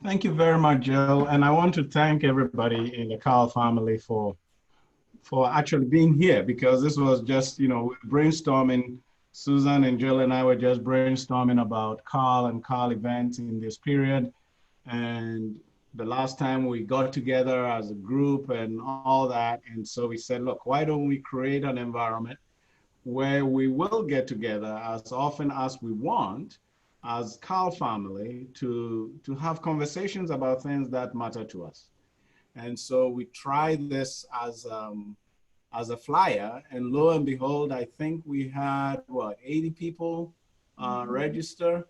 Thank you very much, Jill. And I want to thank everybody in the KARL family for actually being here, because this was just, brainstorming. Susan and Jill and I were just brainstorming about KARL and KARL events in this period. And the last time we got together as a group and all that. And so we said, look, why don't we create an environment where we will get together as often as we want as KARL family to have conversations about things that matter to us. And so we tried this as a flyer, and lo and behold, I think we had, 80 people register.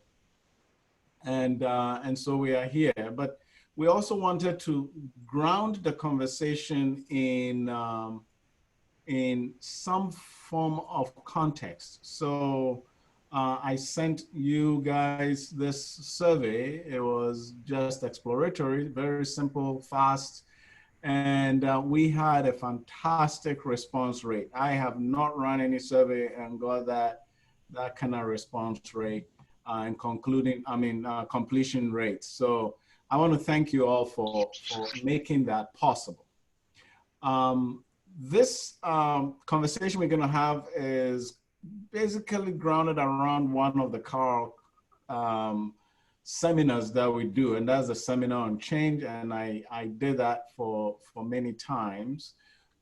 And so we are here. But we also wanted to ground the conversation in some form of context. So I sent you guys this survey. It was just exploratory, very simple, fast. And we had a fantastic response rate. I have not run any survey and got that kind of response rate and completion rate. So I want to thank you all for making that possible. This conversation we're going to have is basically grounded around one of the KARL seminars that we do, and that's the seminar on change. And I did that for many times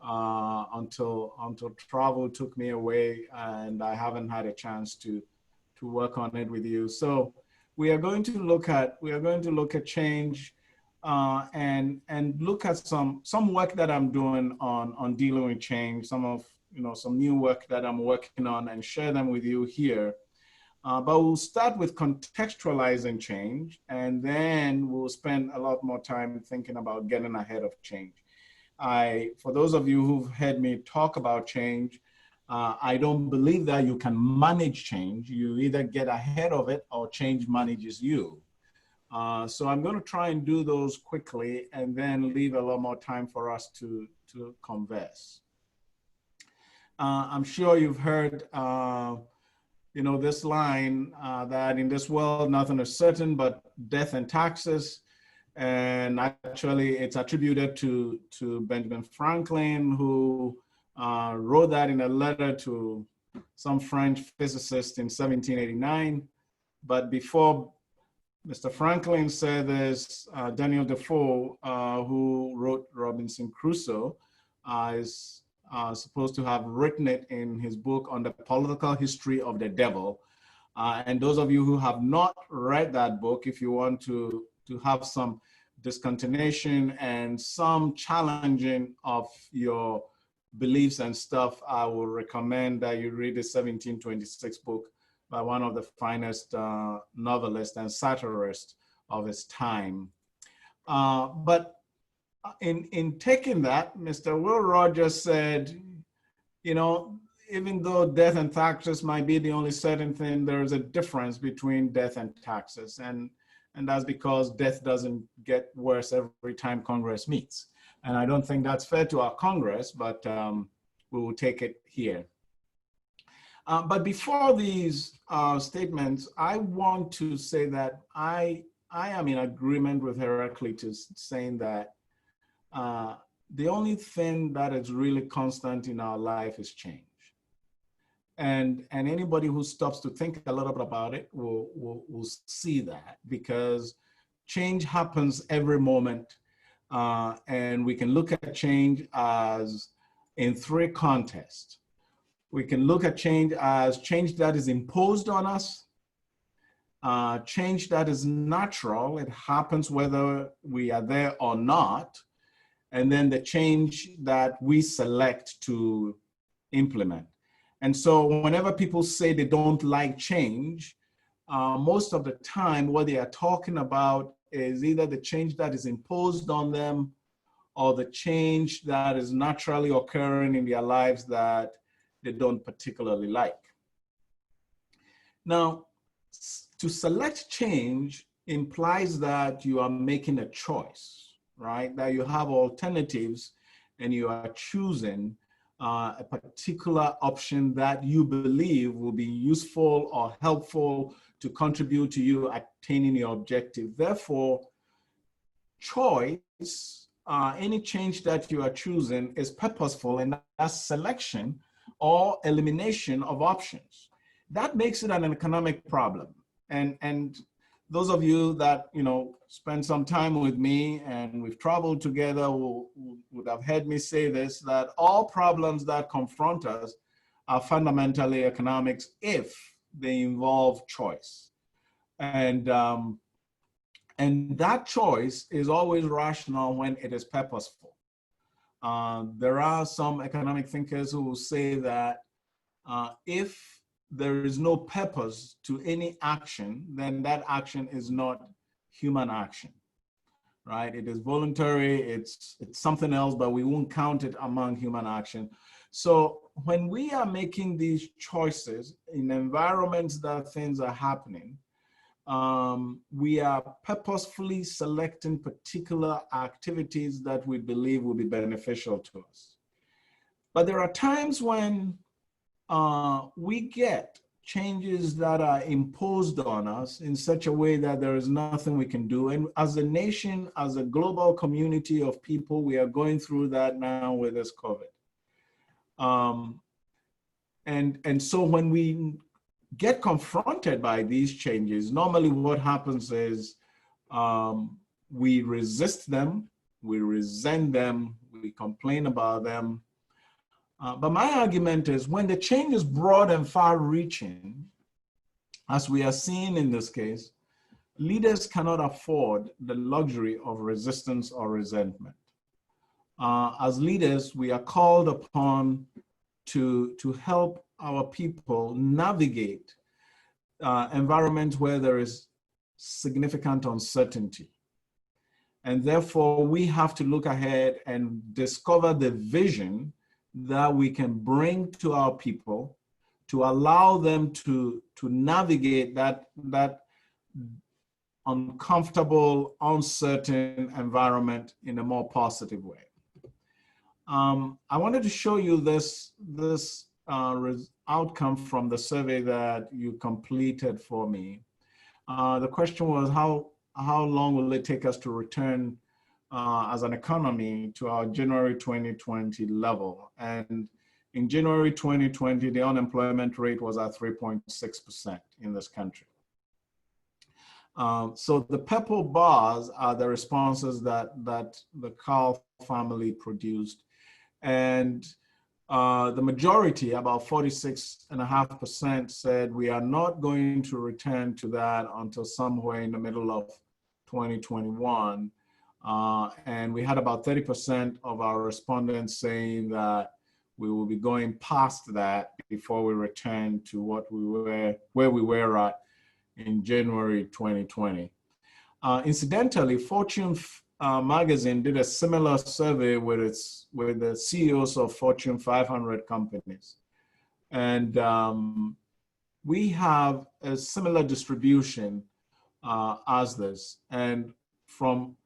until travel took me away, and I haven't had a chance to work on it with you. So we are going to look at change and look at some work that I'm doing on dealing with change, some new work that I'm working on, and share them with you here. But we'll start with contextualizing change, and then we'll spend a lot more time thinking about getting ahead of change. For those of you who've heard me talk about change, I don't believe that you can manage change. You either get ahead of it or change manages you. So I'm going to try and do those quickly and then leave a lot more time for us to converse. I'm sure you've heard this line that in this world, nothing is certain but death and taxes. And actually it's attributed to Benjamin Franklin, who wrote that in a letter to some French physicist in 1789. But before Mr. Franklin said this, Daniel Defoe, who wrote Robinson Crusoe, is supposed to have written it in his book on the political history of the devil. And those of you who have not read that book, if you want to have some discontinuation and some challenging of your beliefs and stuff, I will recommend that you read the 1726 book by one of the finest novelists and satirists of his time. But in taking that, Mr. Will Rogers said, even though death and taxes might be the only certain thing, there is a difference between death and taxes. And that's because death doesn't get worse every time Congress meets. And I don't think that's fair to our Congress, but we will take it here. But before these statements, I want to say that I am in agreement with Heraclitus saying that the only thing that is really constant in our life is change. And anybody who stops to think a little bit about it will see that, because change happens every moment. And we can look at change as in three contexts. We can look at change as change that is imposed on us, change that is natural, it happens whether we are there or not, and then the change that we select to implement. And so whenever people say they don't like change, most of the time what they are talking about is either the change that is imposed on them or the change that is naturally occurring in their lives that they don't particularly like. Now, to select change implies that you are making a choice, right? That you have alternatives and you are choosing a particular option that you believe will be useful or helpful to contribute to you attaining your objective. Therefore, choice, any change that you are choosing is purposeful, and that's selection or elimination of options. That makes it an economic problem. And those of you that, spend some time with me and we've traveled together would have heard me say this, that all problems that confront us are fundamentally economics if they involve choice. And that choice is always rational when it is purposeful. There are some economic thinkers who will say that if there is no purpose to any action, then that action is not human action, right? It is voluntary, it's something else, but we won't count it among human action. So when we are making these choices in environments that things are happening, we are purposefully selecting particular activities that we believe will be beneficial to us. But there are times when we get changes that are imposed on us in such a way that there is nothing we can do. And as a nation, as a global community of people, we are going through that now with this COVID. And so when we get confronted by these changes, normally what happens is we resist them, we resent them, we complain about them. But my argument is when the change is broad and far-reaching, as we are seeing in this case, leaders cannot afford the luxury of resistance or resentment. As leaders, we are called upon to help our people navigate environments where there is significant uncertainty. And therefore, we have to look ahead and discover the vision that we can bring to our people to allow them to navigate that uncomfortable, uncertain environment in a more positive way. I wanted to show you this outcome from the survey that you completed for me. The question was, how long will it take us to return as an economy to our January 2020 level? And in January 2020, the unemployment rate was at 3.6% in this country. So the purple bars are the responses that the KARL family produced. And the majority, about 46.5%, said we are not going to return to that until somewhere in the middle of 2021. And we had about 30% of our respondents saying that we will be going past that before we return to where we were at in January 2020. Incidentally, Fortune magazine did a similar survey with the CEOs of Fortune 500 companies. And we have a similar distribution as this. And from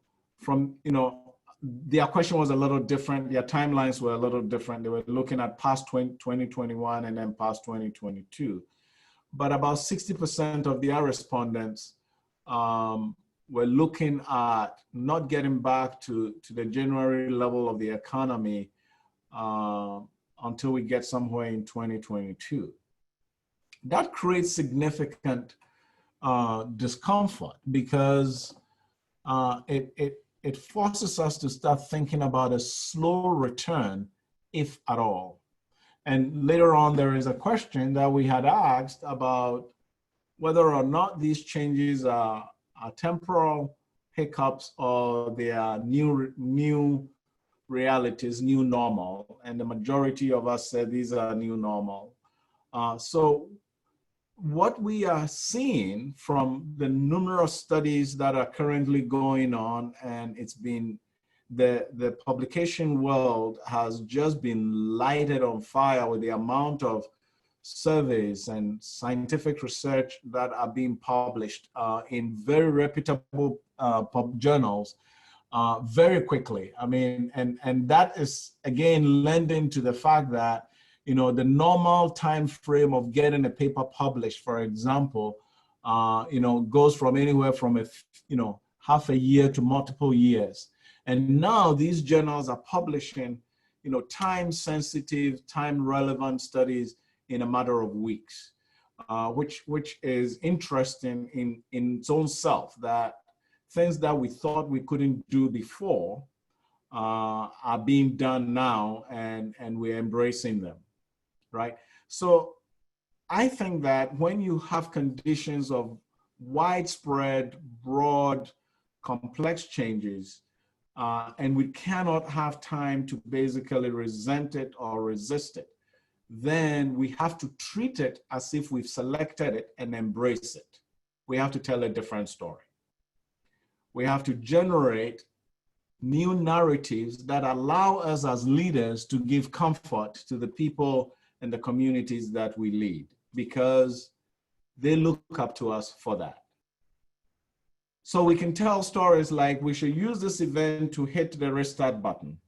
their question was a little different. Their timelines were a little different. They were looking at past 2021 and then past 2022. But about 60% of their respondents were looking at not getting back to the January level of the economy until we get somewhere in 2022. That creates significant discomfort because it forces us to start thinking about a slow return, if at all. And later on, there is a question that we had asked about whether or not these changes are temporal hiccups or they are new realities, new normal. And the majority of us said these are new normal. So what we are seeing from the numerous studies that are currently going on, and it's been, the publication world has just been lighted on fire with the amount of surveys and scientific research that are being published in very reputable journals very quickly. I mean, and that is again lending to the fact that the normal time frame of getting a paper published, for example, goes from anywhere from half a year to multiple years. And now these journals are publishing, time-sensitive, time-relevant studies in a matter of weeks, which is interesting in its own self, that things that we thought we couldn't do before are being done now, and we're embracing them, right? So I think that when you have conditions of widespread, broad, complex changes, and we cannot have time to basically resent it or resist it, then we have to treat it as if we've selected it and embrace it. We have to tell a different story. We have to generate new narratives that allow us as leaders to give comfort to the people and the communities that we lead, because they look up to us for that. So we can tell stories like, we should use this event to hit the restart button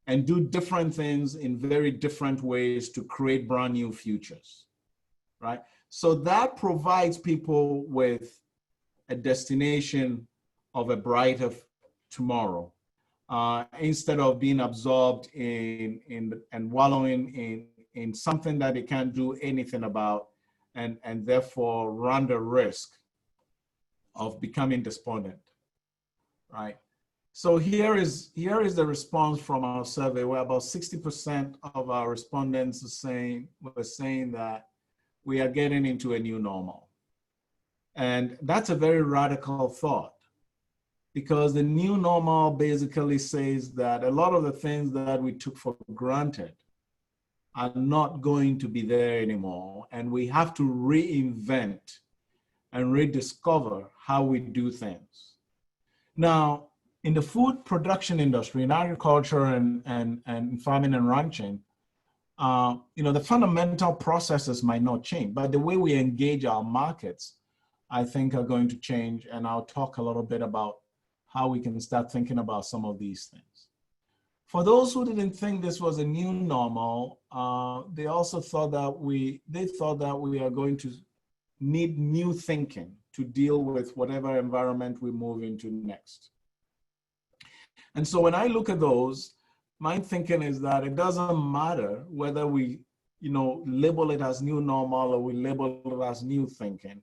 and do different things in very different ways to create brand new futures, right? So that provides people with a destination of a brighter tomorrow, instead of being absorbed in and wallowing in something that they can't do anything about, and therefore run the risk of becoming despondent, right? So here is the response from our survey, where about 60% of our respondents were saying that we are getting into a new normal. And that's a very radical thought, because the new normal basically says that a lot of the things that we took for granted are not going to be there anymore, and we have to reinvent and rediscover how we do things. Now, in the food production industry, in agriculture and farming and ranching, the fundamental processes might not change, but the way we engage our markets, I think, are going to change. And I'll talk a little bit about how we can start thinking about some of these things. For those who didn't think this was a new normal, they also thought that we are going to need new thinking to deal with whatever environment we move into next. And so when I look at those, my thinking is that it doesn't matter whether we, label it as new normal or we label it as new thinking.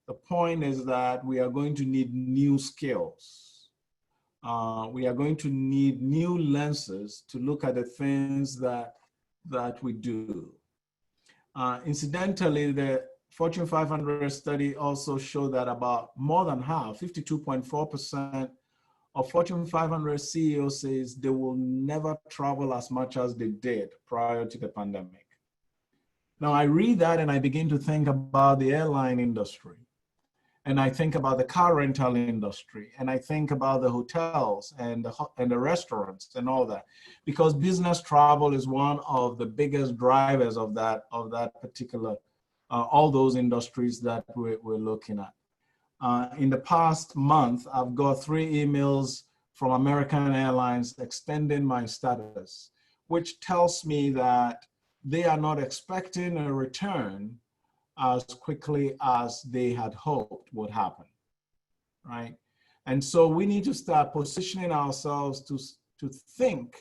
The point is that we are going to need new skills. We are going to need new lenses to look at the things that we do. Incidentally, the Fortune 500 study also showed that about more than half, 52.4% of Fortune 500 CEOs says they will never travel as much as they did prior to the pandemic. Now I read that and I begin to think about the airline industry, and I think about the car rental industry, and I think about the hotels and the restaurants and all that, because business travel is one of the biggest drivers of that particular, all those industries that we're looking at. In the past month, I've got 3 emails from American Airlines extending my status, which tells me that they are not expecting a return as quickly as they had hoped would happen, right? And so we need to start positioning ourselves to think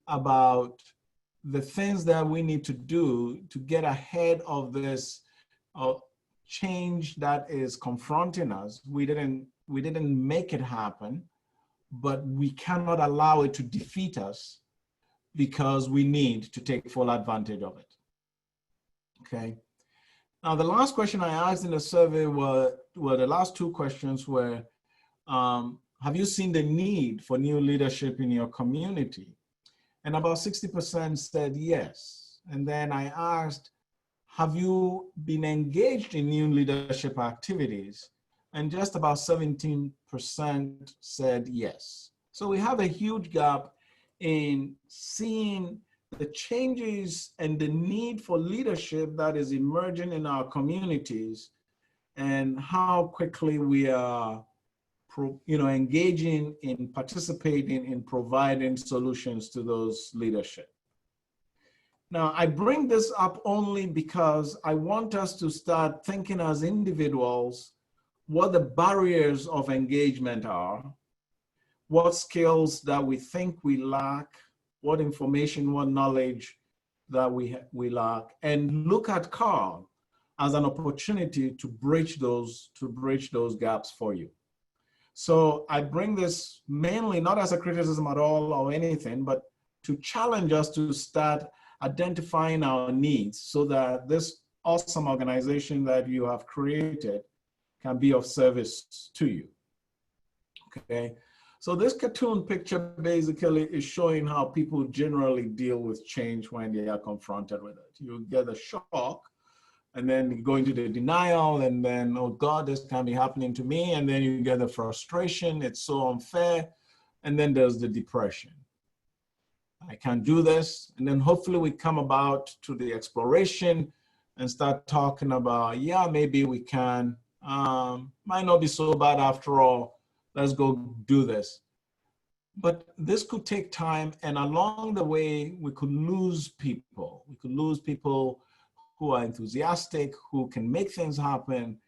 about the things that we need to do to get ahead of this change that is confronting us. We didn't make it happen, but we cannot allow it to defeat us, because we need to take full advantage of it. Okay. Now, the last question I asked in the survey the last 2 questions were, have you seen the need for new leadership in your community? And about 60% said yes. And then I asked, have you been engaged in new leadership activities? And just about 17% said yes. So we have a huge gap in seeing the changes and the need for leadership that is emerging in our communities, and how quickly we are engaging in participating in providing solutions to those leadership. Now, I bring this up only because I want us to start thinking as individuals what the barriers of engagement are, what skills that we think we lack, what information, what knowledge that we lack, and look at KARL as an opportunity to bridge those gaps for you. So I bring this mainly not as a criticism at all or anything, but to challenge us to start identifying our needs so that this awesome organization that you have created can be of service to you. Okay. So this cartoon picture basically is showing how people generally deal with change when they are confronted with it. You get a shock, and then you go into the denial, and then, oh God, this can't be happening to me. And then you get the frustration, it's so unfair. And then there's the depression. I can't do this. And then hopefully we come about to the exploration and start talking about, yeah, maybe we can, might not be so bad after all. Let's go do this. But this could take time, and along the way, we could lose people. We could lose people who are enthusiastic, who can make things happen.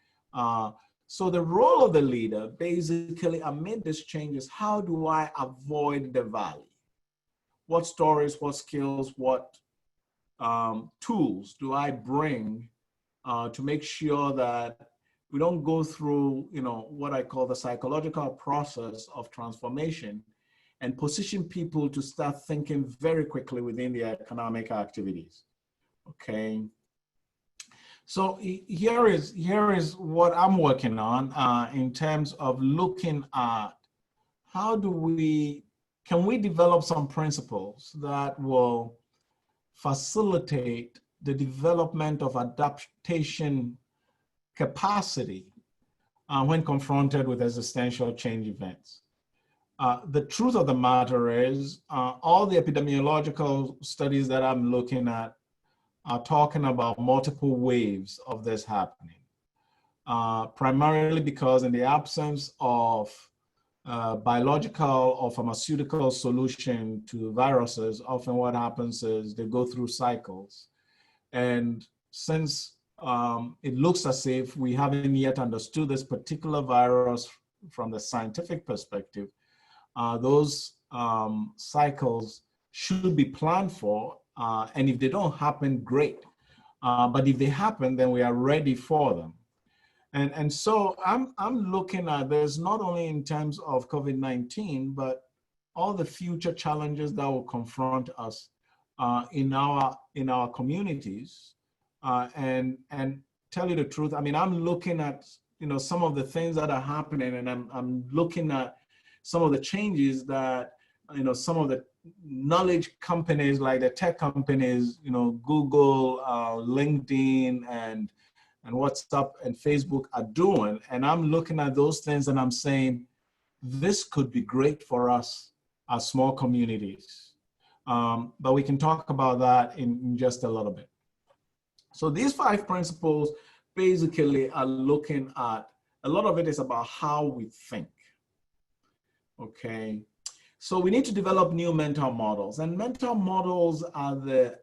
So the role of the leader, basically, amid this change is, how do I avoid the valley? What stories, what skills, what tools do I bring to make sure that we don't go through, what I call the psychological process of transformation, and position people to start thinking very quickly within their economic activities. Okay. So here is what I'm working on in terms of looking at how can we develop some principles that will facilitate the development of adaptation capacity when confronted with existential change events. The truth of the matter is, all the epidemiological studies that I'm looking at are talking about multiple waves of this happening, primarily because in the absence of biological or pharmaceutical solution to viruses, often what happens is they go through cycles. And since it looks as if we haven't yet understood this particular virus from the scientific perspective, those cycles should be planned for, and if they don't happen, great. But if they happen, then we are ready for them. And so I'm looking at this not only in terms of COVID-19, but all the future challenges that will confront us in our communities. And tell you the truth, I mean, I'm looking at some of the things that are happening, and I'm looking at some of the changes that some of the knowledge companies, like the tech companies, Google, LinkedIn, and WhatsApp and Facebook are doing. And I'm looking at those things and I'm saying, this could be great for us as small communities. But we can talk about that in just a little bit. So these 5 principles basically are looking at, a lot of it is about how we think. Okay. So we need to develop new mental models, and mental models are the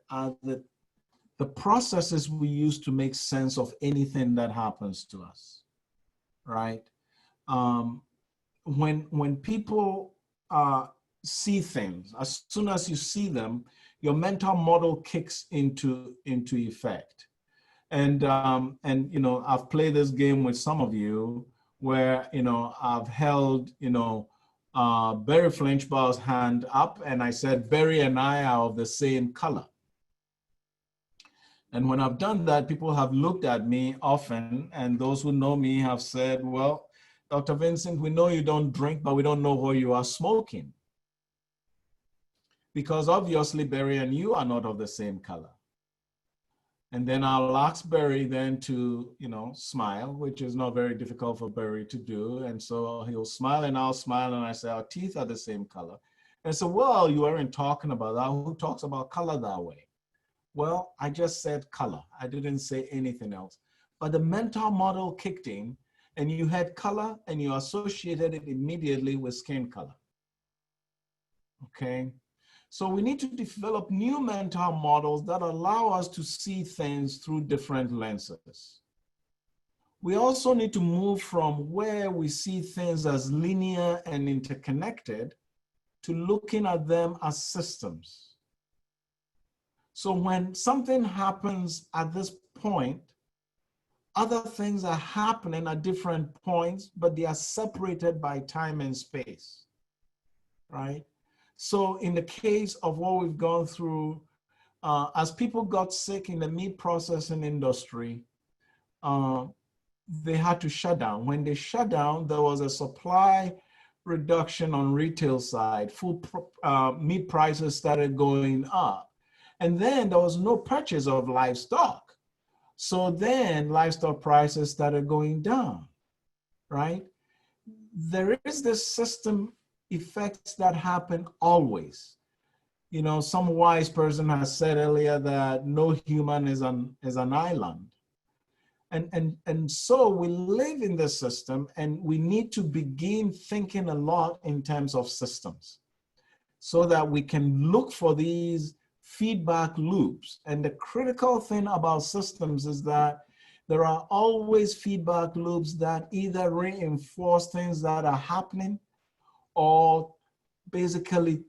processes we use to make sense of anything that happens to us, right? When people see things, as soon as you see them, your mental model kicks into effect. And I've played this game with some of you where I've held Barry Flinchbaugh's hand up, and I said, Barry and I are of the same color. And when I've done that, people have looked at me often, and those who know me have said, well, Dr. Vincent, we know you don't drink, but we don't know what you are smoking. Because obviously Barry and you are not of the same color. And then I'll ask Barry then to, smile, which is not very difficult for Barry to do. And so he'll smile and I'll smile, and I say, our teeth are the same color. And so, well, you weren't talking about that. Who talks about color that way? Well, I just said color. I didn't say anything else. But the mental model kicked in, and you had color, and you associated it immediately with skin color. Okay? So we need to develop new mental models that allow us to see things through different lenses. We also need to move from where we see things as linear and interconnected to looking at them as systems. So when something happens at this point, other things are happening at different points, but they are separated by time and space, right? So in the case of what we've gone through, as people got sick in the meat processing industry, they had to shut down. When they shut down, there was a supply reduction on retail side. Meat prices started going up. And then there was no purchase of livestock. So then livestock prices started going down, right? There is this system effects that happen always. You know, some wise person has said earlier that no human is an island. And so we live in this system, and we need to begin thinking a lot in terms of systems so that we can look for these feedback loops. And the critical thing about systems is that there are always feedback loops that either reinforce things that are happening or basically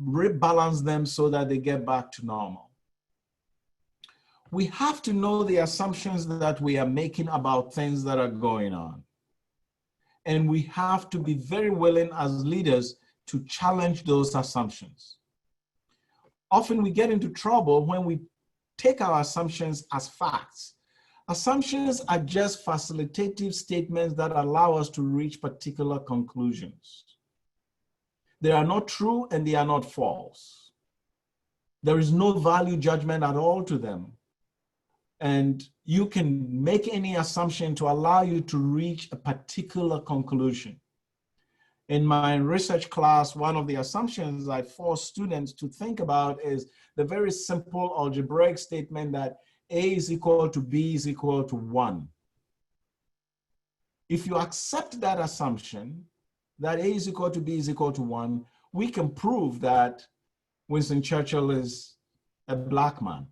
rebalance them so that they get back to normal. We have to know the assumptions that we are making about things that are going on. And we have to be very willing as leaders to challenge those assumptions. Often we get into trouble when we take our assumptions as facts. Assumptions are just facilitative statements that allow us to reach particular conclusions. They are not true and they are not false. There is no value judgment at all to them. And you can make any assumption to allow you to reach a particular conclusion. In my research class, one of the assumptions I force students to think about is the very simple algebraic statement that A is equal to B is equal to 1. If you accept that assumption, that A is equal to B is equal to 1, we can prove that Winston Churchill is a Black man.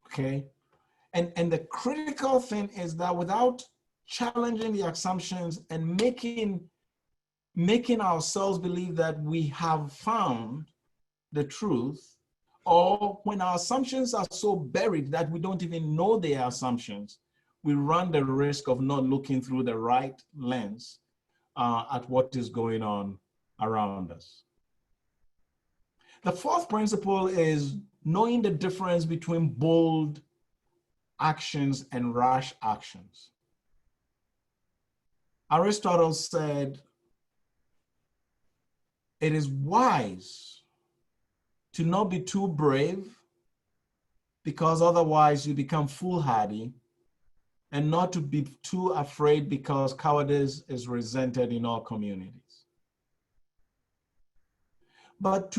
Okay? And the critical thing is that without challenging the assumptions and making ourselves believe that we have found the truth, or when our assumptions are so buried that we don't even know they are assumptions, we run the risk of not looking through the right lens at what is going on around us. The fourth principle is knowing the difference between bold actions and rash actions. Aristotle said, it is wise to not be too brave because otherwise you become foolhardy, and not to be too afraid because cowardice is resented in all communities. But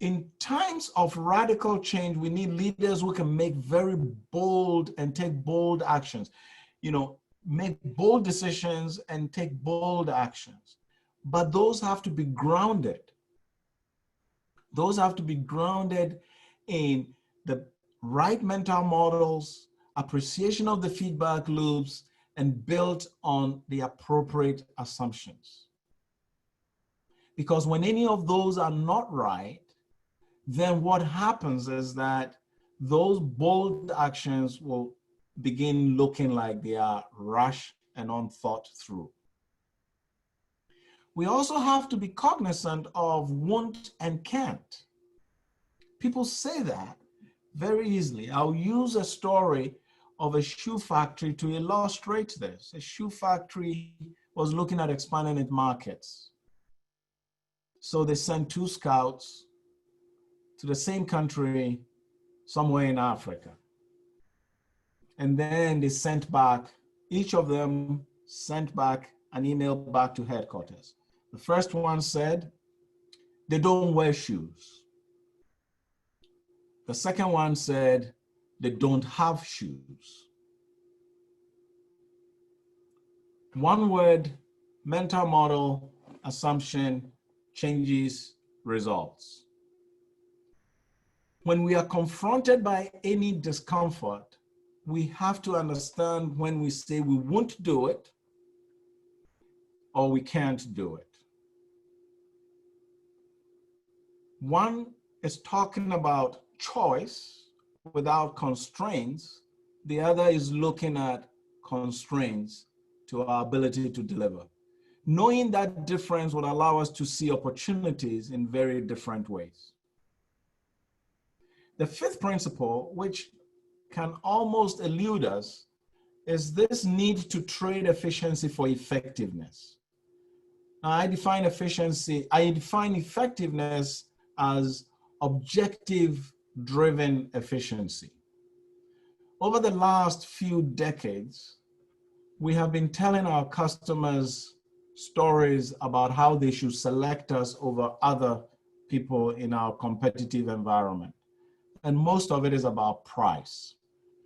in times of radical change, we need leaders who can make very bold and take bold actions. You know, make bold decisions and take bold actions. But those have to be grounded. Those have to be grounded in the right mental models, appreciation of the feedback loops, and built on the appropriate assumptions. Because when any of those are not right, then what happens is that those bold actions will begin looking like they are rash and unthought through. We also have to be cognizant of won't and can't. People say that very easily. I'll use a story of a shoe factory to illustrate this. A shoe factory was looking at expanding its markets. So they sent 2 scouts to the same country somewhere in Africa. And then they sent back, each of them sent back an email back to headquarters. The first one said, they don't wear shoes. The second one said, they don't have shoes. One word, mental model, assumption, changes, results. When we are confronted by any discomfort, we have to understand when we say we won't do it or we can't do it. One is talking about choice without constraints. The other is looking at constraints to our ability to deliver. Knowing that difference would allow us to see opportunities in very different ways. The fifth principle, which can almost elude us, is this need to trade efficiency for effectiveness. Now, I define effectiveness as objective-driven efficiency. Over the last few decades, we have been telling our customers stories about how they should select us over other people in our competitive environment. And most of it is about price.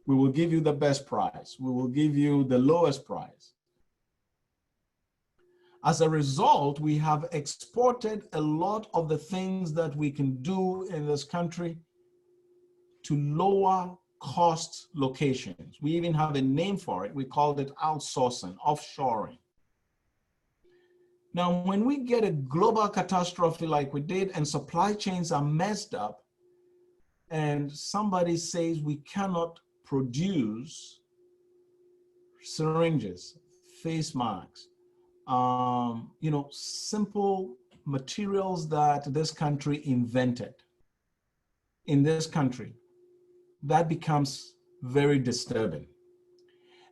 We will give you the best price. We will give you the lowest price. As a result, we have exported a lot of the things that we can do in this country to lower cost locations. We even have a name for it. We called it outsourcing, offshoring. Now, when we get a global catastrophe like we did and supply chains are messed up, and somebody says we cannot produce syringes, face masks, simple materials that this country invented in this country, that becomes very disturbing.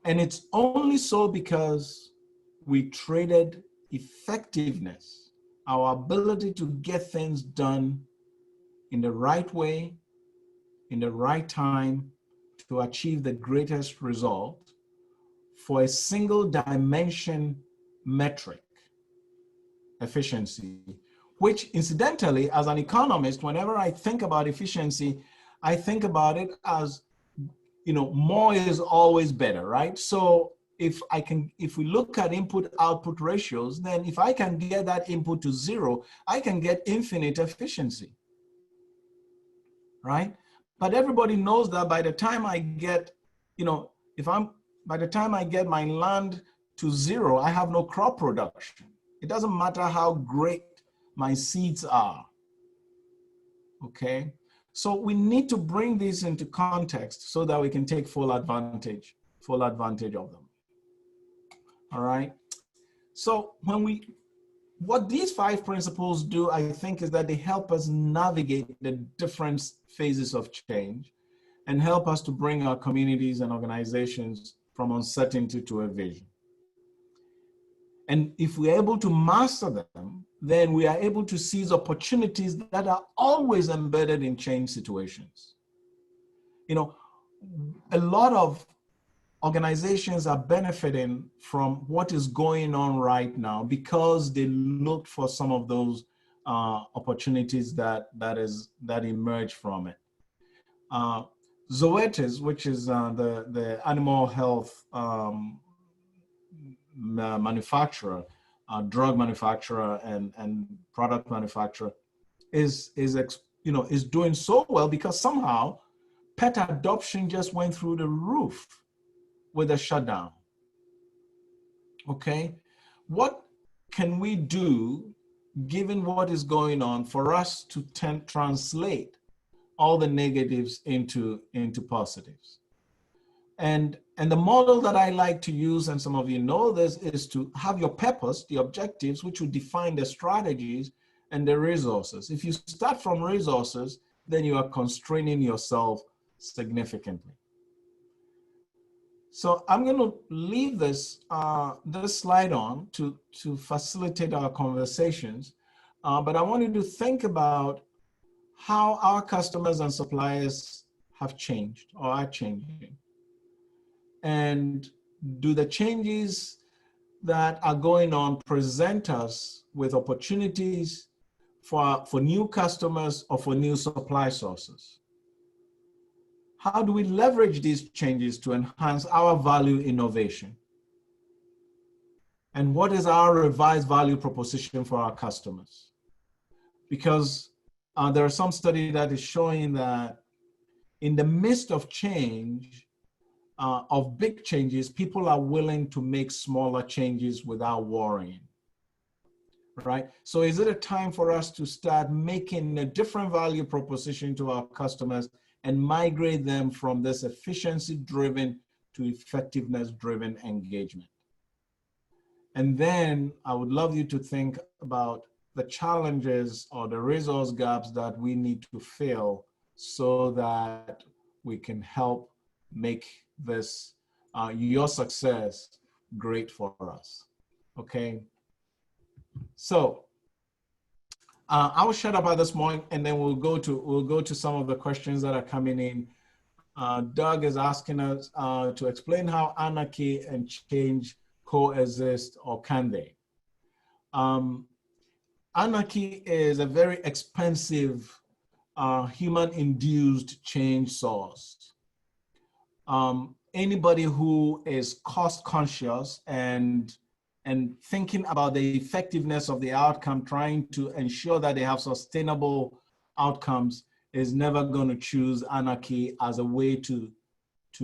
And it's only so because we traded effectiveness, our ability to get things done in the right way, in the right time, to achieve the greatest result for a single dimension metric, efficiency, which incidentally, as an economist, whenever I think about efficiency, I think about it as, more is always better, right? So if we look at input-output ratios, then if I can get that input to 0, I can get infinite efficiency, right? But everybody knows that by the time I get, by the time I get my land to 0, I have no crop production. It doesn't matter how great my seeds are, okay? So we need to bring these into context so that we can take full advantage of them, all right? So what these 5 principles do, I think, is that they help us navigate the different phases of change and help us to bring our communities and organizations from uncertainty to a vision. And if we're able to master them, then we are able to seize opportunities that are always embedded in change situations. A lot of organizations are benefiting from what is going on right now because they looked for some of those opportunities that emerge from it. Zoetis, which is the animal health manufacturer, drug manufacturer, and product manufacturer, is doing so well because somehow pet adoption just went through the roof with a shutdown. Okay, what can we do given what is going on for us to translate all the negatives into positives? And the model that I like to use, and some of you know this, is to have your purpose, the objectives, which will define the strategies and the resources. If you start from resources, then you are constraining yourself significantly. So I'm going to leave this slide on to facilitate our conversations, but I want you to think about how our customers and suppliers have changed or are changing. And do the changes that are going on present us with opportunities for new customers or for new supply sources? How do we leverage these changes to enhance our value innovation? And what is our revised value proposition for our customers? Because there are some study that is showing that in the midst of change, of big changes, people are willing to make smaller changes without worrying, right? So is it a time for us to start making a different value proposition to our customers and migrate them from this efficiency-driven to effectiveness-driven engagement? And then I would love you to think about the challenges or the resource gaps that we need to fill so that we can help make this, your success, great for us, okay? So I will shut up at this point, and then we'll go to some of the questions that are coming in. Doug is asking us to explain how anarchy and change coexist, or can they? Anarchy is a very expensive human-induced change source. Anybody who is cost conscious and thinking about the effectiveness of the outcome, trying to ensure that they have sustainable outcomes, is never going to choose anarchy as a way to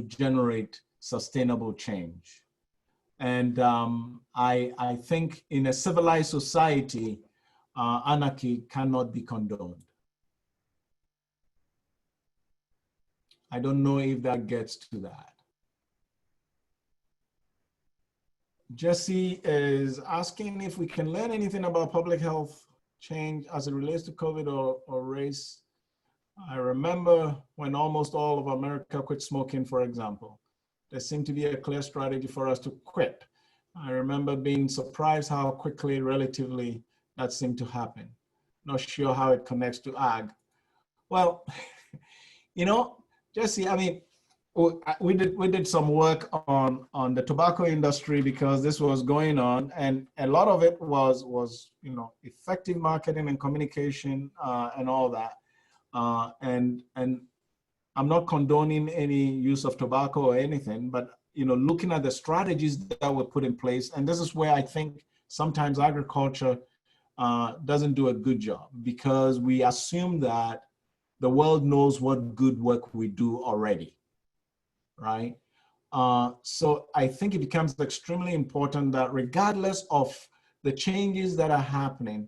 generate sustainable change. And I think in a civilized society, anarchy cannot be condoned. I don't know if that gets to that. Jesse is asking if we can learn anything about public health change as it relates to COVID or race. I remember when almost all of America quit smoking, for example. There seemed to be a clear strategy for us to quit. I remember being surprised how quickly, relatively, that seemed to happen. Not sure how it connects to ag. Well, you know, Jesse, I mean, we did some work on the tobacco industry because this was going on, and a lot of it was you know, effective marketing and communication and all that. And I'm not condoning any use of tobacco or anything, but you know, looking at the strategies that were put in place, and this is where I think sometimes agriculture doesn't do a good job, because we assume that the world knows what good work we do already, right? So I think it becomes extremely important that regardless of the changes that are happening,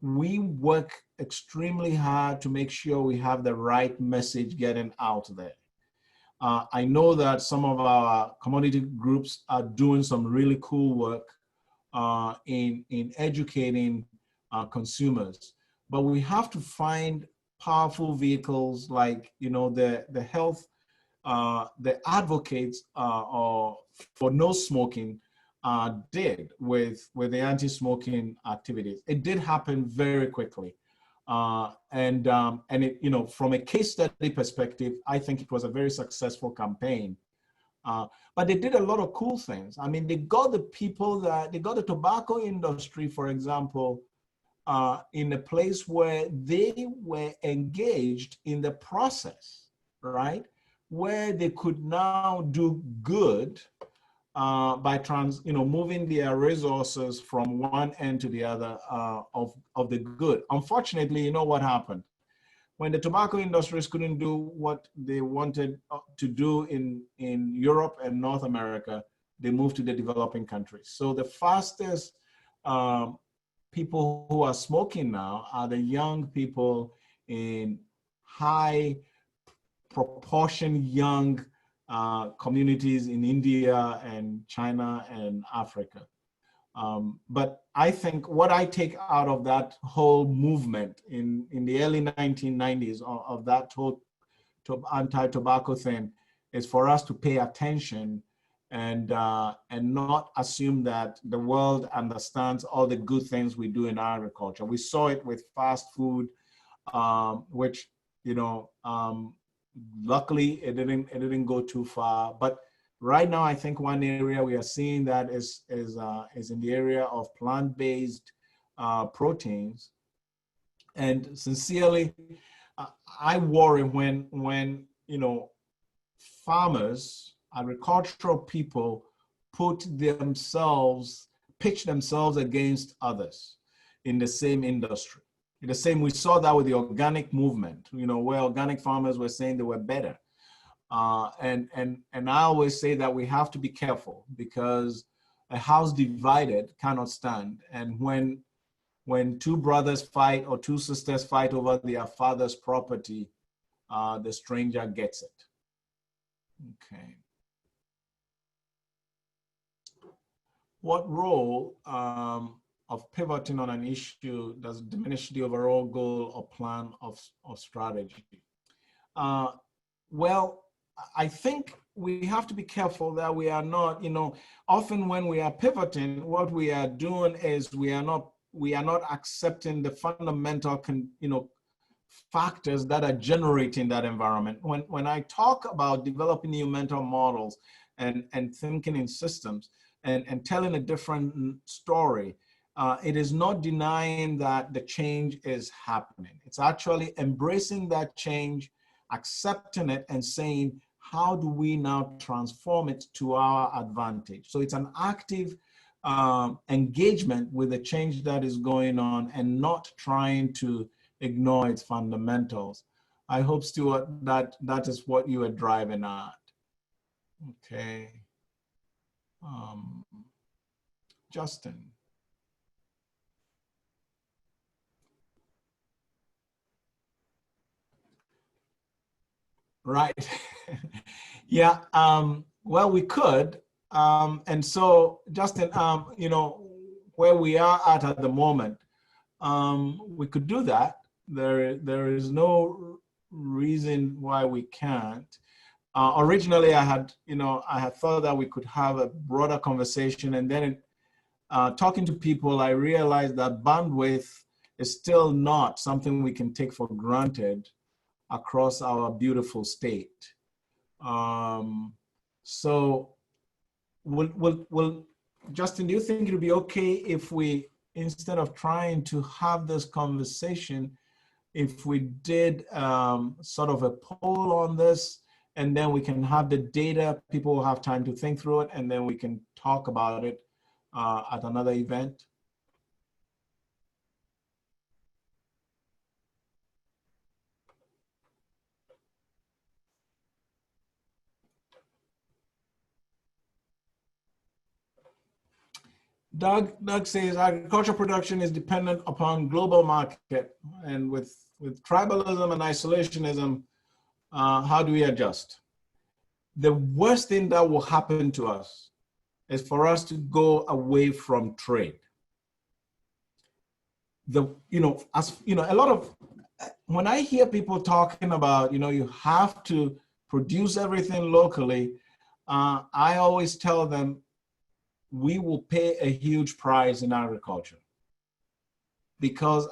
we work extremely hard to make sure we have the right message getting out there. I know that some of our commodity groups are doing some really cool work in educating consumers, but we have to find powerful vehicles like, you know, the health, the advocates or for no smoking did with the anti-smoking activities. It did happen very quickly. And it, you know, from a case study perspective, I think it was a very successful campaign. But they did a lot of cool things. I mean, they got the people they got the tobacco industry, for example, in a place where they were engaged in the process, right? Where they could now do good by moving their resources from one end to the other of the good. Unfortunately, you know what happened? When the tobacco industries couldn't do what they wanted to do in Europe and North America, they moved to the developing countries. So the fastest people who are smoking now are the young people in high proportion young communities in India and China and Africa. But I think what I take out of that whole movement in the early 1990s of that whole anti-tobacco thing is for us to pay attention and not assume that the world understands all the good things we do in agriculture. We saw it with fast food, which, you know, luckily it didn't go too far. But right now, I think one area we are seeing that is in the area of plant-based proteins. And sincerely, I worry when you know, farmers, agricultural people pitch themselves against others in the same industry. In the same, we saw that with the organic movement, you know, where organic farmers were saying they were better. And I always say that we have to be careful, because a house divided cannot stand. And when two brothers fight or two sisters fight over their father's property, the stranger gets it. Okay. What role of pivoting on an issue does diminish the overall goal or plan of strategy? Well, I think we have to be careful that we are not, often when we are pivoting, what we are doing is we are not accepting the fundamental, factors that are generating that environment. When I talk about developing new mental models and thinking in systems and telling a different story, it is not denying that the change is happening. It's actually embracing that change, accepting it, and saying, how do we now transform it to our advantage? So it's an active engagement with the change that is going on and not trying to ignore its fundamentals. I hope, Stuart, that is what you are driving at. Okay. Justin. Right. Yeah. Well, we could. And so, Justin, where we are at the moment, we could do that. There is no reason why we can't. Originally, I had thought that we could have a broader conversation, and then talking to people, I realized that bandwidth is still not something we can take for granted across our beautiful state. So, will Justin, do you think it would be okay if we, instead of trying to have this conversation, if we did sort of a poll on this, and then we can have the data, people will have time to think through it, and then we can talk about it at another event? Doug says agriculture production is dependent upon global market, and with tribalism and isolationism, how do we adjust? The worst thing that will happen to us is for us to go away from trade. A lot of, when I hear people talking about, you have to produce everything locally, I always tell them, we will pay a huge price in agriculture, because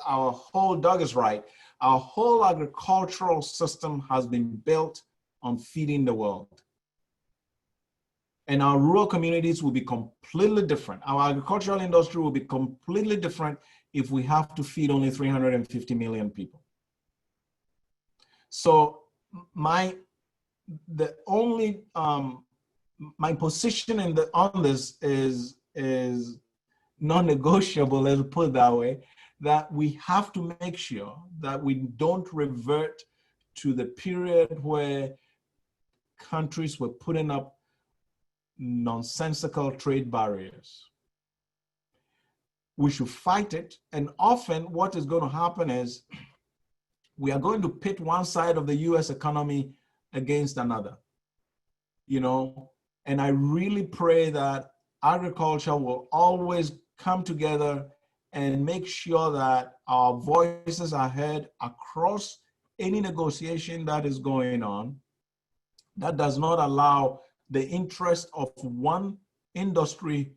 Doug is right, our whole agricultural system has been built on feeding the world. And our rural communities will be completely different. Our agricultural industry will be completely different if we have to feed only 350 million people. So my position on this is non-negotiable, let's put it that way, that we have to make sure that we don't revert to the period where countries were putting up nonsensical trade barriers. We should fight it, and often what is going to happen is we are going to pit one side of the US economy against another, and I really pray that agriculture will always come together and make sure that our voices are heard across any negotiation that is going on that does not allow the interest of one industry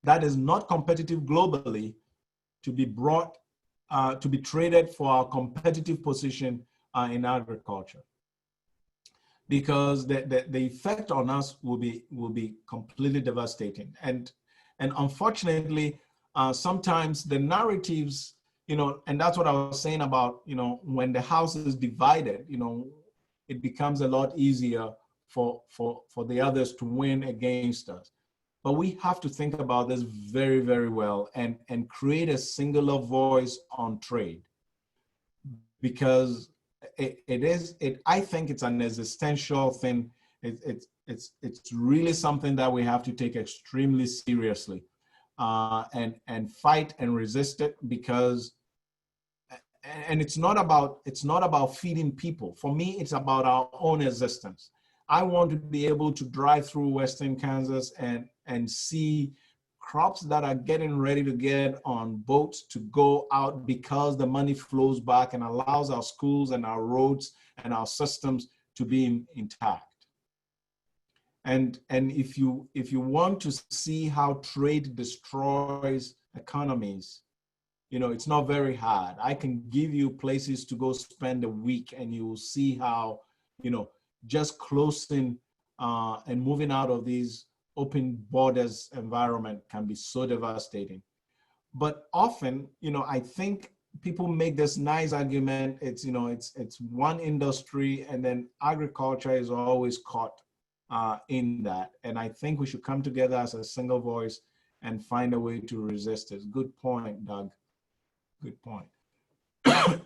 that is not competitive globally to be brought, to be traded for our competitive position in agriculture. Because the effect on us will be completely devastating. And unfortunately, sometimes the narratives, and that's what I was saying about, when the house is divided, it becomes a lot easier for the others to win against us. But we have to think about this very, very well and create a singular voice on trade, because I think it's an existential thing It's really something that we have to take extremely seriously, and fight and resist it, because, and it's not about feeding people. For me, it's about our own existence. I want to be able to drive through Western Kansas and see crops that are getting ready to get on boats to go out, because the money flows back and allows our schools and our roads and our systems to be intact. And if you want to see how trade destroys economies, it's not very hard. I can give you places to go spend a week, and you will see how, just closing and moving out of these open borders environment can be so devastating. But often, I think people make this nice argument. It's one industry, and then agriculture is always caught in that. And I think we should come together as a single voice and find a way to resist this. Good point, Doug. Good point.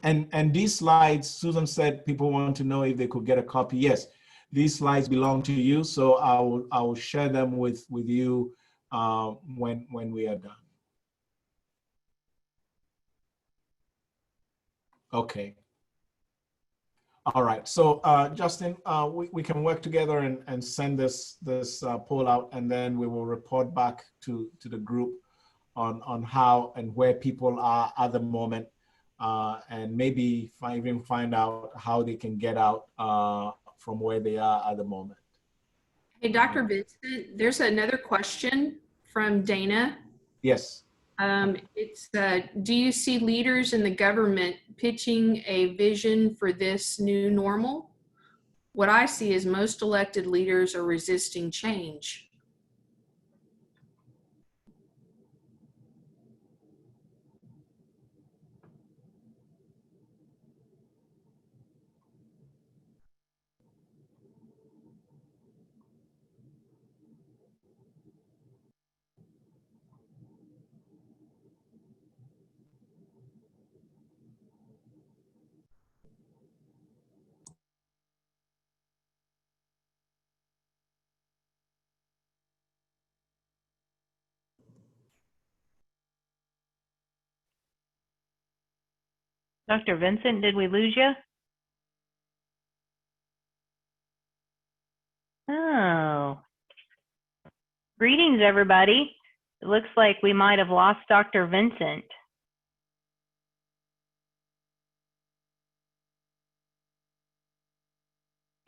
And these slides, Susan said people want to know if they could get a copy. Yes, these slides belong to you, so I will share them with you when we are done. Okay. All right. So Justin, we can work together and send this poll out, and then we will report back to the group on how and where people are at the moment, and maybe even find out how they can get out from where they are at the moment. Hey, Dr. Vincent, there's another question from Dana. Yes. It's, do you see leaders in the government pitching a vision for this new normal? What I see is most elected leaders are resisting change. Dr. Vincent, did we lose you? Oh. Greetings, everybody. It looks like we might have lost Dr. Vincent.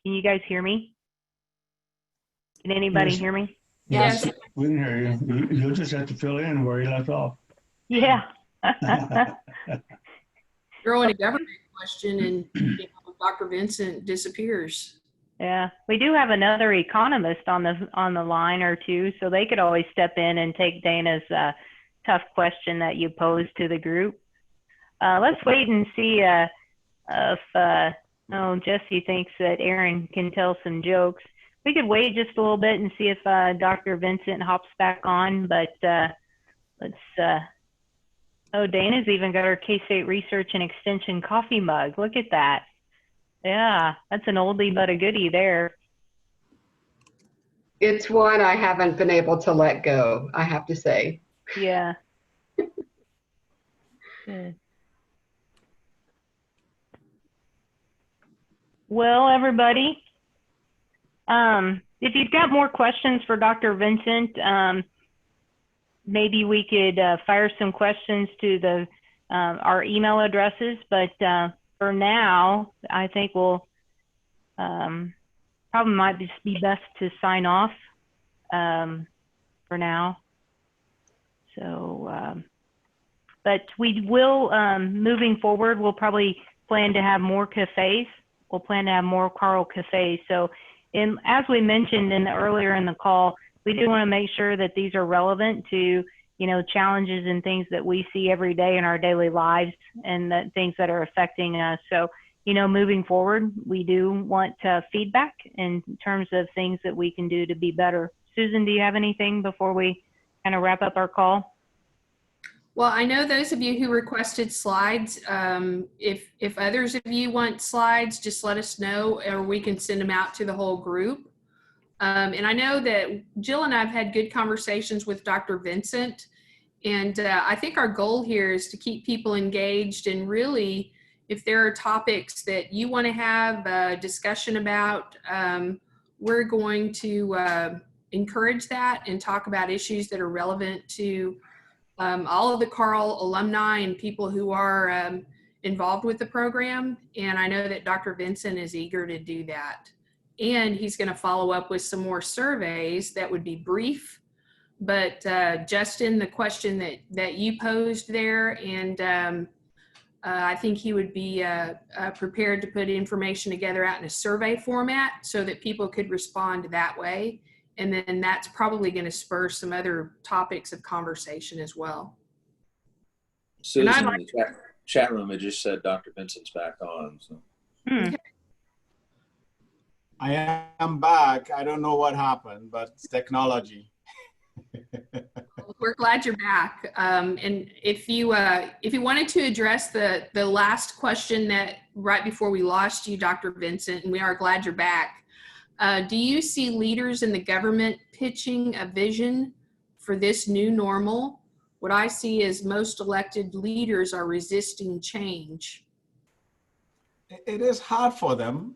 Can you guys hear me? Can anybody hear me? Yes, we can hear you. You'll just have to fill in where you left off. Yeah. Throwing a government question and Dr. Vincent disappears. Yeah, we do have another economist on the line or two, so they could always step in and take Dana's tough question that you posed to the group. Let's wait and see if Jesse thinks that Aaron can tell some jokes. We could wait just a little bit and see if Dr. Vincent hops back on, but let's. Oh, Dana's even got her K-State Research and Extension coffee mug. Look at that. Yeah, that's an oldie but a goodie there. It's one I haven't been able to let go, I have to say. Yeah. Good. Well, everybody, if you've got more questions for Dr. Vincent, maybe we could fire some questions to our email addresses, but for now, I think we'll probably might just be best to sign off for now. So, but we will, moving forward, we'll probably plan to have more cafes. We'll plan to have more KARL cafes. So, as we mentioned earlier in the call, we do want to make sure that these are relevant to, challenges and things that we see every day in our daily lives and the things that are affecting us. So, moving forward, we do want feedback in terms of things that we can do to be better. Susan, do you have anything before we kind of wrap up our call? Well, I know those of you who requested slides, if others of you want slides, just let us know, or we can send them out to the whole group. And I know that Jill and I have had good conversations with Dr. Vincent. And I think our goal here is to keep people engaged, and really, if there are topics that you want to have a discussion about, we're going to encourage that and talk about issues that are relevant to all of the KARL alumni and people who are involved with the program. And I know that Dr. Vincent is eager to do that. And he's going to follow up with some more surveys that would be brief. But Justin, the question that you posed there, and I think he would be prepared to put information together out in a survey format so that people could respond that way. And then that's probably going to spur some other topics of conversation as well. Susan, in the chat room, it just said Dr. Vincent's back on. So. Okay. I am back. I don't know what happened, but it's technology. We're glad you're back. And if you wanted to address the last question that right before we lost you, Dr. Vincent, and we are glad you're back. Do you see leaders in the government pitching a vision for this new normal? What I see is most elected leaders are resisting change. It is hard for them,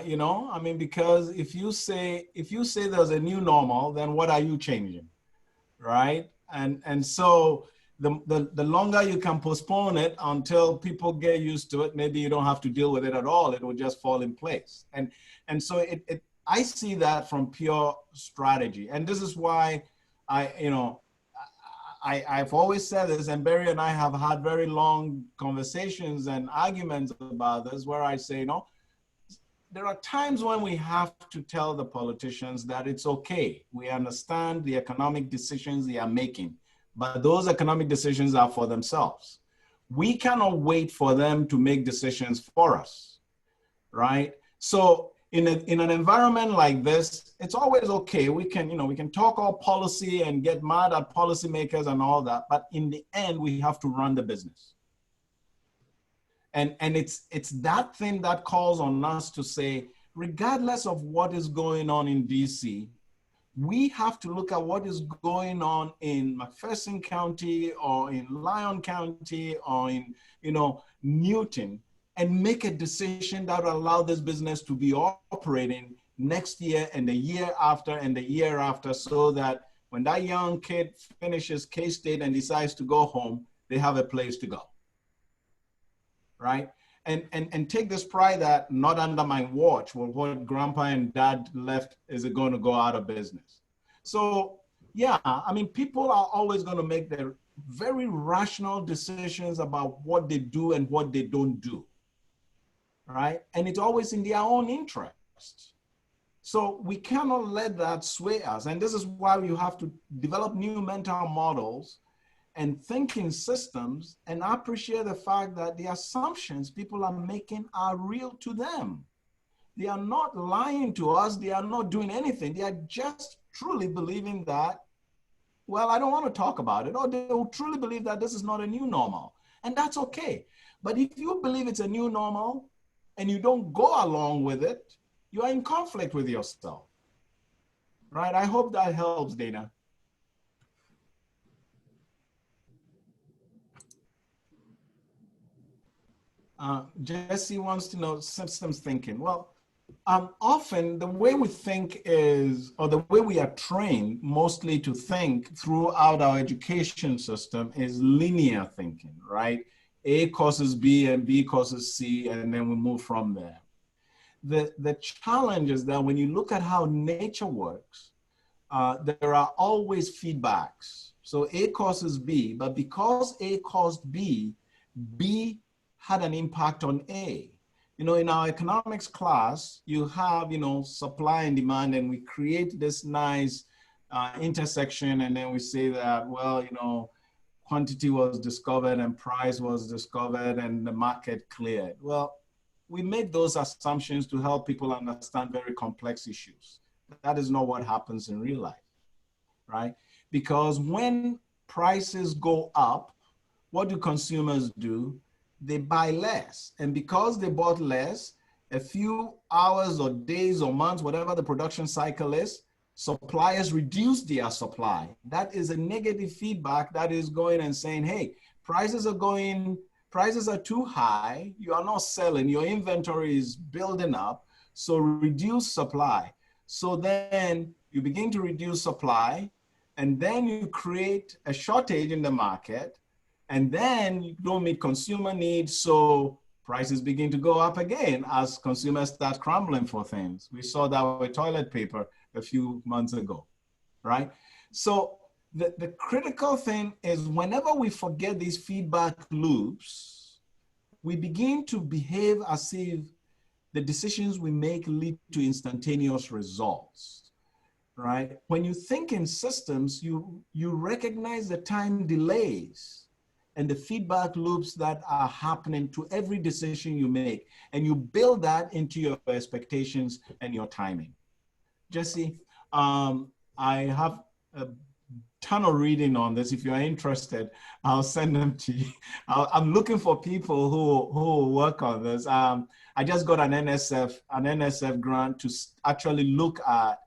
you know, I mean, because if you say there's a new normal, then what are you changing, right? And so the longer you can postpone it until people get used to it, maybe you don't have to deal with it at all. It will just fall in place. And so I see that from pure strategy. And this is why I've always said this, and Barry and I have had very long conversations and arguments about this, where I say, you know, there are times when we have to tell the politicians that it's okay. We understand the economic decisions they are making, but those economic decisions are for themselves. We cannot wait for them to make decisions for us, right? So in an environment like this, it's always okay. We can talk all policy and get mad at policymakers and all that, but in the end, we have to run the business. And it's that thing that calls on us to say, regardless of what is going on in DC, we have to look at what is going on in McPherson County or in Lyon County or in, Newton, and make a decision that will allow this business to be operating next year and the year after and the year after, so that when that young kid finishes K-State and decides to go home, they have a place to go, right? And take this pride that not under my watch will what grandpa and dad left is going to go out of business. So yeah, I mean, people are always going to make their very rational decisions about what they do and what they don't do, right? And it's always in their own interest. So we cannot let that sway us. And this is why you have to develop new mental models and thinking systems and appreciate the fact that the assumptions people are making are real to them. They are not lying to us. They are not doing anything. They are just truly believing that, well, I don't want to talk about it, or they will truly believe that this is not a new normal. And that's okay. But if you believe it's a new normal and you don't go along with it, you are in conflict with yourself, right? I hope that helps, Dana. Jesse wants to know systems thinking. Well, often the way we think is, or the way we are trained mostly to think throughout our education system is linear thinking, right? A causes B and B causes C, and then we move from there. The challenge is that when you look at how nature works, there are always feedbacks. So A causes B, but because A caused B, B had an impact on A. In our economics class, you have, supply and demand, and we create this nice intersection, and then we say that, well, quantity was discovered and price was discovered and the market cleared. Well, we make those assumptions to help people understand very complex issues. That is not what happens in real life, right? Because when prices go up, what do consumers do? They buy less. And because they bought less, a few hours or days or months, whatever the production cycle is, suppliers reduce their supply. That is a negative feedback that is going and saying, hey, prices are too high, you are not selling, your inventory is building up, so reduce supply. So then you begin to reduce supply, and then you create a shortage in the market, and then you don't meet consumer needs, so prices begin to go up again as consumers start scrambling for things. We saw that with toilet paper a few months ago, right? So the critical thing is whenever we forget these feedback loops, we begin to behave as if the decisions we make lead to instantaneous results, right? When you think in systems, you recognize the time delays and the feedback loops that are happening to every decision you make, and you build that into your expectations and your timing. Jesse, I have a ton of reading on this. If you're interested, I'll send them to you. I'm looking for people who will work on this. I just got an NSF grant to actually look at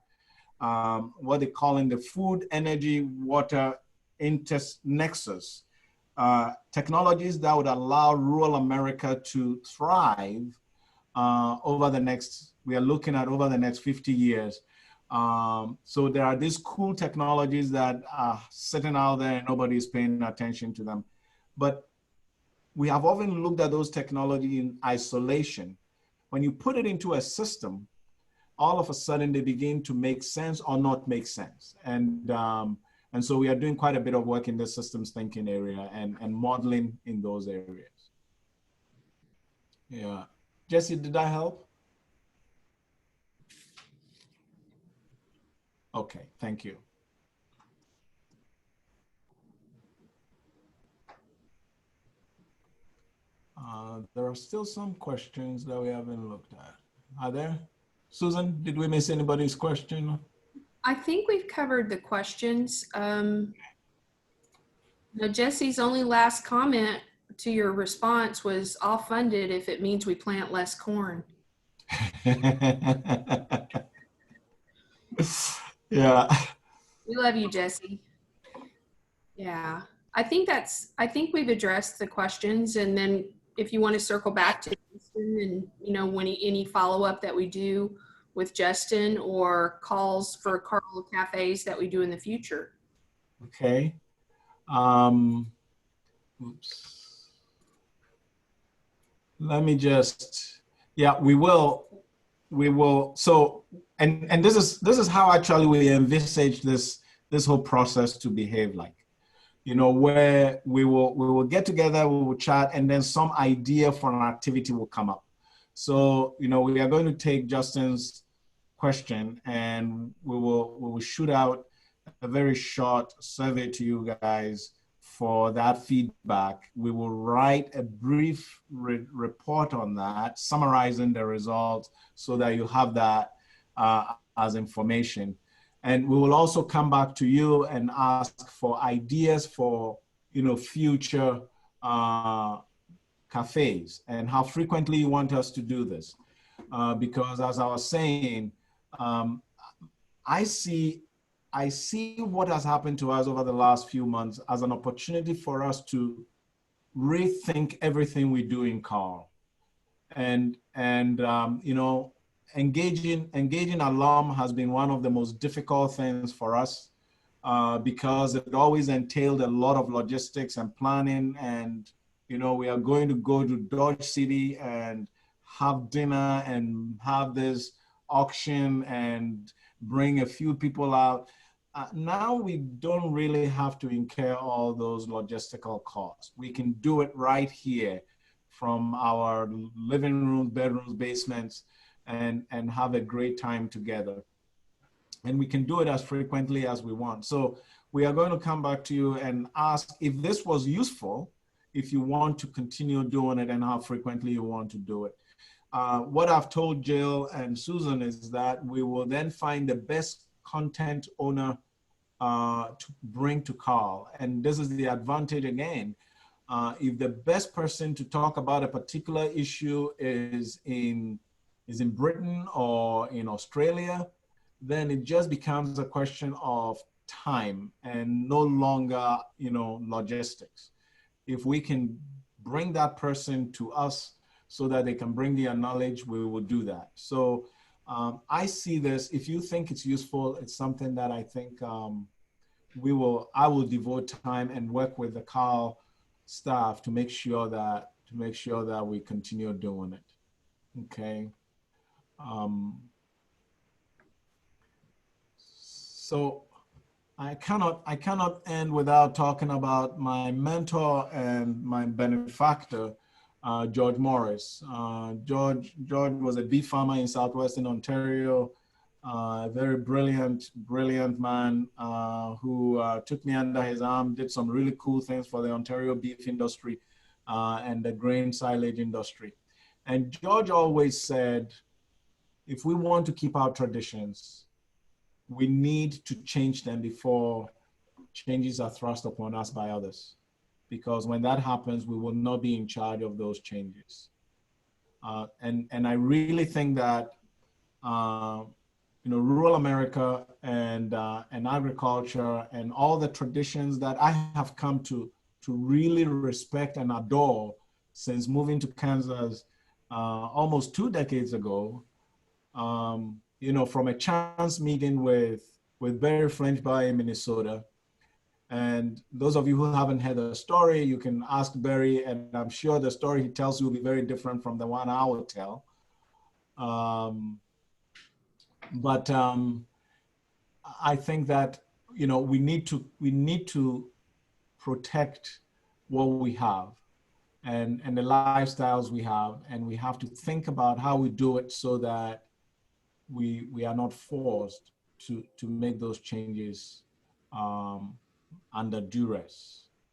what they call in the food, energy, water nexus. Technologies that would allow rural America to thrive over the next 50 years. So there are these cool technologies that are sitting out there and nobody's paying attention to them. But we have often looked at those technologies in isolation. When you put it into a system, all of a sudden they begin to make sense or not make sense. And so we are doing quite a bit of work in the systems thinking area and modeling in those areas. Yeah. Jesse, did that help? Okay, thank you. There are still some questions that we haven't looked at. Are there? Susan, did we miss anybody's question? I think we've covered the questions. Now Jesse's only last comment to your response was all funded if it means we plant less corn. Yeah. We love you, Jesse. Yeah, I think we've addressed the questions, and then if you want to circle back to Justin and when any follow-up that we do with Justin or calls for KARL cafes that we do in the future. Okay. Oops. Let me just, yeah, we will. So, and this is how actually we envisage this whole process to behave like, where we will get together, we will chat, and then some idea for an activity will come up. So, we are going to take Justin's question and we will shoot out a very short survey to you guys for that feedback. We will write a brief report on that, summarizing the results so that you have that as information. And we will also come back to you and ask for ideas for, future cafes and how frequently you want us to do this. Because as I was saying, I see what has happened to us over the last few months as an opportunity for us to rethink everything we do in KARL. And engaging alum has been one of the most difficult things for us because it always entailed a lot of logistics and planning. And, we are going to go to Dodge City and have dinner and have this auction and bring a few people out. Now we don't really have to incur all those logistical costs. We can do it right here from our living rooms, bedrooms, basements, and have a great time together. And we can do it as frequently as we want. So we are going to come back to you and ask if this was useful, if you want to continue doing it and how frequently you want to do it. What I've told Jill and Susan is that we will then find the best content owner to bring to KARL. And this is the advantage again. If the best person to talk about a particular issue is in is in Britain or in Australia, then it just becomes a question of time and no longer, logistics. If we can bring that person to us so that they can bring their knowledge, we will do that. So I see this, if you think it's useful, it's something that I think I will devote time and work with the KARL staff to make sure that we continue doing it. Okay. So I cannot end without talking about my mentor and my benefactor, George Morris. George was a beef farmer in southwestern Ontario, a very brilliant man who took me under his arm, did some really cool things for the Ontario beef industry and the grain silage industry. And George always said, if we want to keep our traditions, we need to change them before changes are thrust upon us by others. Because when that happens, we will not be in charge of those changes. And I really think that rural America and agriculture and all the traditions that I have come to really respect and adore since moving to Kansas almost 2 decades ago, from a chance meeting with Barry Frenchby in Minnesota. And those of you who haven't heard the story, you can ask Barry, and I'm sure the story he tells you will be very different from the one I will tell. But I think that we need to protect what we have and the lifestyles we have, and we have to think about how we do it so that we are not forced to make those changes under duress.